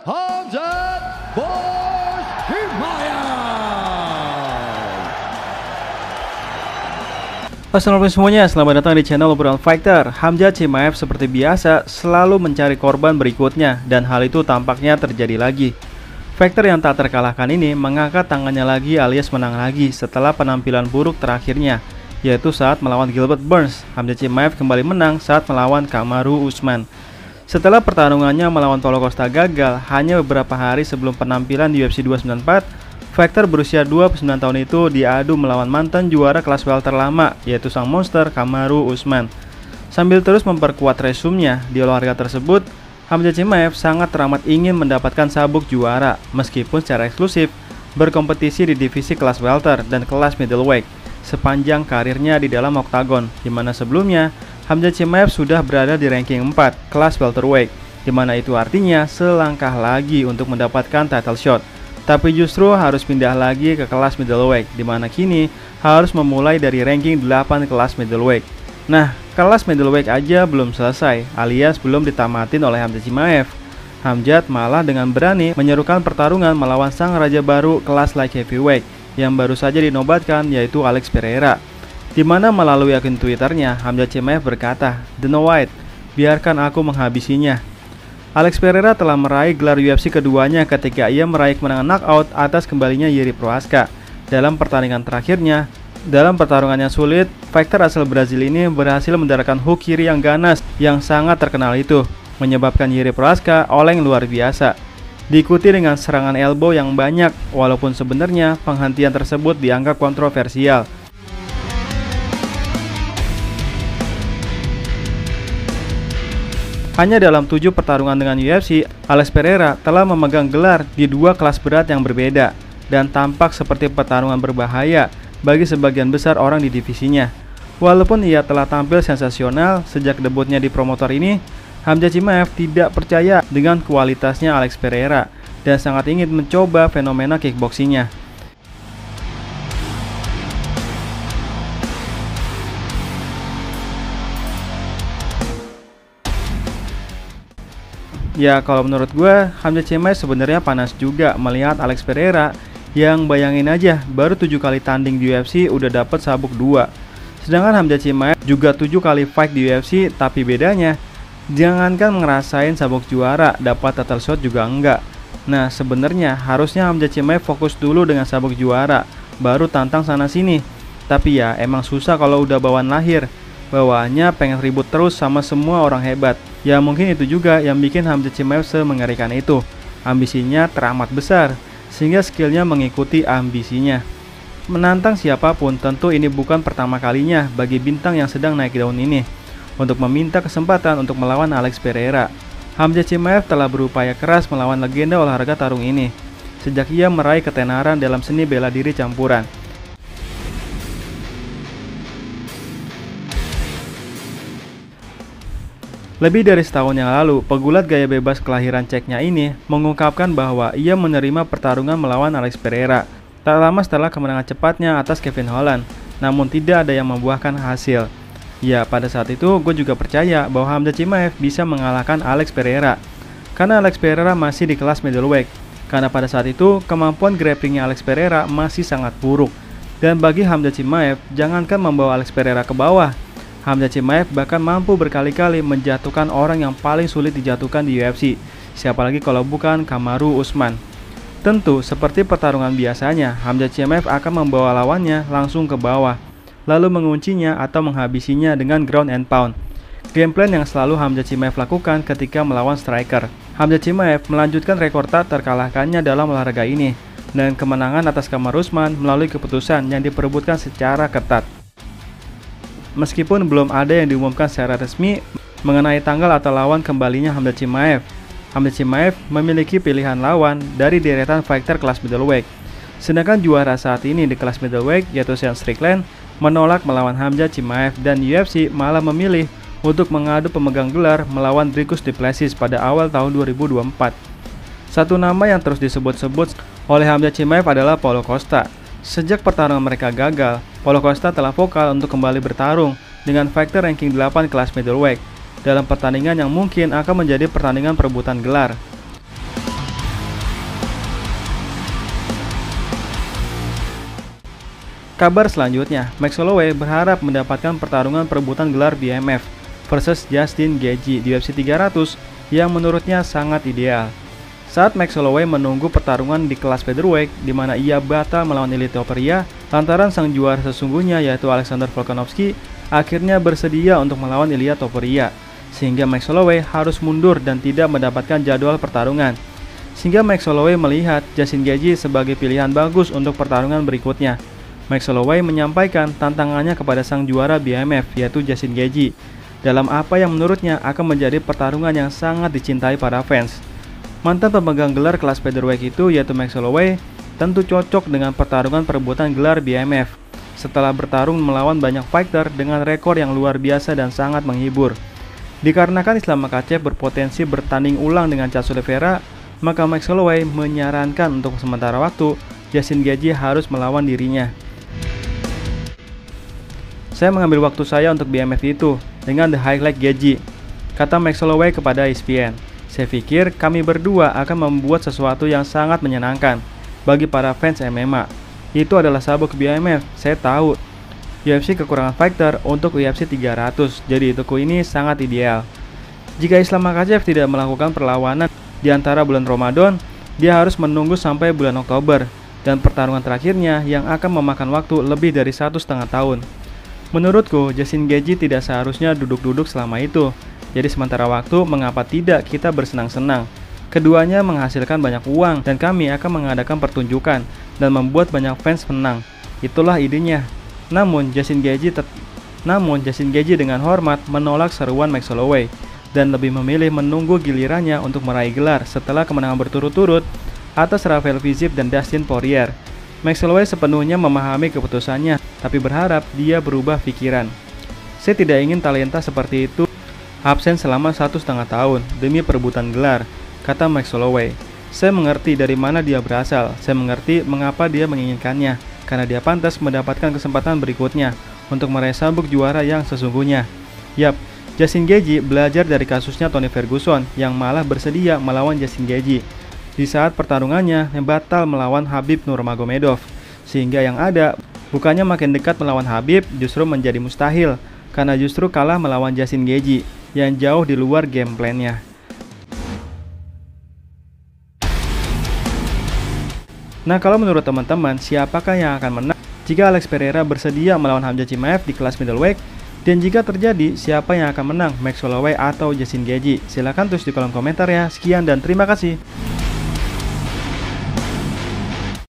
Hamzat Bos Himayat. Assalamualaikum semuanya, selamat datang di channel Obrolan Fighter. Hamzat Chimaev seperti biasa selalu mencari korban berikutnya, dan hal itu tampaknya terjadi lagi. Fighter yang tak terkalahkan ini mengangkat tangannya lagi alias menang lagi setelah penampilan buruk terakhirnya, yaitu saat melawan Gilbert Burns. Hamzat Chimaev kembali menang saat melawan Kamaru Usman. Setelah pertarungannya melawan Paulo Costa gagal hanya beberapa hari sebelum penampilan di UFC 294, fighter berusia 29 tahun itu diadu melawan mantan juara kelas welter lama, yaitu sang monster Kamaru Usman. Sambil terus memperkuat resumenya di olahraga tersebut, Hamzat Chimaev sangat teramat ingin mendapatkan sabuk juara, meskipun secara eksklusif berkompetisi di divisi kelas welter dan kelas middleweight sepanjang karirnya di dalam oktagon, di mana sebelumnya Hamzat Chimaev sudah berada di ranking 4 kelas welterweight, di mana itu artinya selangkah lagi untuk mendapatkan title shot. Tapi justru harus pindah lagi ke kelas middleweight, di mana kini harus memulai dari ranking 8 kelas middleweight. Nah, kelas middleweight aja belum selesai, alias belum ditamatin oleh Hamzat Chimaev. Hamzat malah dengan berani menyerukan pertarungan melawan sang raja baru kelas light heavyweight yang baru saja dinobatkan, yaitu Alex Pereira. Di mana melalui akun Twitternya, Hamzat Chimaev berkata, "Dana White, biarkan aku menghabisinya." Alex Pereira telah meraih gelar UFC keduanya ketika ia meraih kemenangan knockout atas kembalinya Jiri Prochazka. Dalam pertandingan terakhirnya, dalam pertarungan yang sulit, fighter asal Brazil ini berhasil mendarahkan hook kiri yang ganas yang sangat terkenal itu, menyebabkan Jiri Prochazka oleng luar biasa. Diikuti dengan serangan elbow yang banyak, walaupun sebenarnya penghentian tersebut dianggap kontroversial. Hanya dalam 7 pertarungan dengan UFC, Alex Pereira telah memegang gelar di 2 kelas berat yang berbeda, dan tampak seperti pertarungan berbahaya bagi sebagian besar orang di divisinya. Walaupun ia telah tampil sensasional sejak debutnya di promotor ini, Hamzat Chimaev tidak percaya dengan kualitasnya Alex Pereira dan sangat ingin mencoba fenomena kickboxingnya. Ya, kalau menurut gue, Hamzat Chimaev sebenarnya panas juga melihat Alex Pereira yang bayangin aja baru 7 kali tanding di UFC udah dapet sabuk 2. Sedangkan Hamzat Chimaev juga 7 kali fight di UFC, tapi bedanya jangankan ngerasain sabuk juara, dapat title shot juga enggak. Nah, sebenarnya harusnya Hamzat Chimaev fokus dulu dengan sabuk juara, baru tantang sana sini. Tapi ya emang susah kalau udah bawaan lahir. Bawaannya pengen ribut terus sama semua orang hebat. Ya mungkin itu juga yang bikin Hamzat Chimaev semengerikan itu. Ambisinya teramat besar, sehingga skillnya mengikuti ambisinya. Menantang siapapun, tentu ini bukan pertama kalinya bagi bintang yang sedang naik daun ini untuk meminta kesempatan untuk melawan Alex Pereira. Hamzat Chimaev telah berupaya keras melawan legenda olahraga tarung ini sejak ia meraih ketenaran dalam seni bela diri campuran. Lebih dari setahun yang lalu, pegulat gaya bebas kelahiran Ceknya ini mengungkapkan bahwa ia menerima pertarungan melawan Alex Pereira tak lama setelah kemenangan cepatnya atas Kevin Holland, namun tidak ada yang membuahkan hasil. Ya, pada saat itu gue juga percaya bahwa Hamzat Chimaev bisa mengalahkan Alex Pereira, karena Alex Pereira masih di kelas middleweight. Karena pada saat itu kemampuan grapplingnya Alex Pereira masih sangat buruk, dan bagi Hamzat Chimaev, jangankan membawa Alex Pereira ke bawah, Hamzat Chimaev bahkan mampu berkali-kali menjatuhkan orang yang paling sulit dijatuhkan di UFC. Siapa lagi kalau bukan Kamaru Usman. Tentu, seperti pertarungan biasanya, Hamzat Chimaev akan membawa lawannya langsung ke bawah, lalu menguncinya atau menghabisinya dengan ground and pound. Game plan yang selalu Hamzat Chimaev lakukan ketika melawan striker. Hamzat Chimaev melanjutkan rekor tak terkalahkannya dalam olahraga ini, dan kemenangan atas Kamaru Usman melalui keputusan yang diperebutkan secara ketat. Meskipun belum ada yang diumumkan secara resmi mengenai tanggal atau lawan kembalinya Hamzat Chimaev, Hamzat Chimaev memiliki pilihan lawan dari deretan fighter kelas middleweight. Sedangkan juara saat ini di kelas middleweight, yaitu Sean Strickland, menolak melawan Hamzat Chimaev, dan UFC malah memilih untuk mengadu pemegang gelar melawan Dricus du Plessis pada awal tahun 2024. Satu nama yang terus disebut-sebut oleh Hamzat Chimaev adalah Paulo Costa. Sejak pertarungan mereka gagal, Paulo Costa telah vokal untuk kembali bertarung dengan fighter ranking 8 kelas middleweight dalam pertandingan yang mungkin akan menjadi pertandingan perebutan gelar. Kabar selanjutnya, Max Holloway berharap mendapatkan pertarungan perebutan gelar BMF versus Justin Gaethje di UFC 300 yang menurutnya sangat ideal. Saat Max Holloway menunggu pertarungan di kelas featherweight di mana ia batal melawan Ilia Topuria lantaran sang juara sesungguhnya yaitu Alexander Volkanovski akhirnya bersedia untuk melawan Ilia Topuria, sehingga Max Holloway harus mundur dan tidak mendapatkan jadwal pertarungan. Sehingga Max Holloway melihat Justin Gaethje sebagai pilihan bagus untuk pertarungan berikutnya. Max Holloway menyampaikan tantangannya kepada sang juara BMF yaitu Justin Gaethje dalam apa yang menurutnya akan menjadi pertarungan yang sangat dicintai para fans. Mantan pemegang gelar kelas featherweight itu yaitu Max Holloway tentu cocok dengan pertarungan perebutan gelar BMF setelah bertarung melawan banyak fighter dengan rekor yang luar biasa dan sangat menghibur. Dikarenakan Islam Makhachev berpotensi bertanding ulang dengan Charles Oliveira, maka Max Holloway menyarankan untuk sementara waktu Justin Gaethje harus melawan dirinya. Saya mengambil waktu saya untuk BMF itu dengan the highlight Gaethje, kata Max Holloway kepada ESPN. Saya pikir kami berdua akan membuat sesuatu yang sangat menyenangkan bagi para fans MMA. Itu adalah sabuk BMF, saya tahu. UFC kekurangan fighter untuk UFC 300, jadi untukku ini sangat ideal. Jika Islam Makhachev tidak melakukan perlawanan di antara bulan Ramadan, dia harus menunggu sampai bulan Oktober, dan pertarungan terakhirnya yang akan memakan waktu lebih dari 1,5 tahun. Menurutku, Justin Gaethje tidak seharusnya duduk-duduk selama itu. Jadi sementara waktu, mengapa tidak kita bersenang-senang? Keduanya menghasilkan banyak uang dan kami akan mengadakan pertunjukan dan membuat banyak fans menang. Itulah idenya. Namun Justin Gaethje dengan hormat menolak seruan Max Holloway dan lebih memilih menunggu gilirannya untuk meraih gelar setelah kemenangan berturut-turut atas Rafael Fiziev dan Dustin Poirier. Max Holloway sepenuhnya memahami keputusannya, tapi berharap dia berubah pikiran. Saya tidak ingin talenta seperti itu absen selama 1,5 tahun demi perebutan gelar, kata Max Holloway. Saya mengerti dari mana dia berasal, saya mengerti mengapa dia menginginkannya, karena dia pantas mendapatkan kesempatan berikutnya untuk meraih sabuk juara yang sesungguhnya. Yap, Justin Gaethje belajar dari kasusnya Tony Ferguson yang malah bersedia melawan Justin Gaethje di saat pertarungannya yang batal melawan Khabib Nurmagomedov, sehingga yang ada bukannya makin dekat melawan Khabib justru menjadi mustahil karena justru kalah melawan Justin Gaethje yang jauh di luar game plan-nya. Nah, kalau menurut teman-teman, siapakah yang akan menang jika Alex Pereira bersedia melawan Khamzat Chimaev di kelas middleweight? Dan jika terjadi, siapa yang akan menang, Max Holloway atau Justin Gaethje? Silahkan tulis di kolom komentar ya. Sekian dan terima kasih.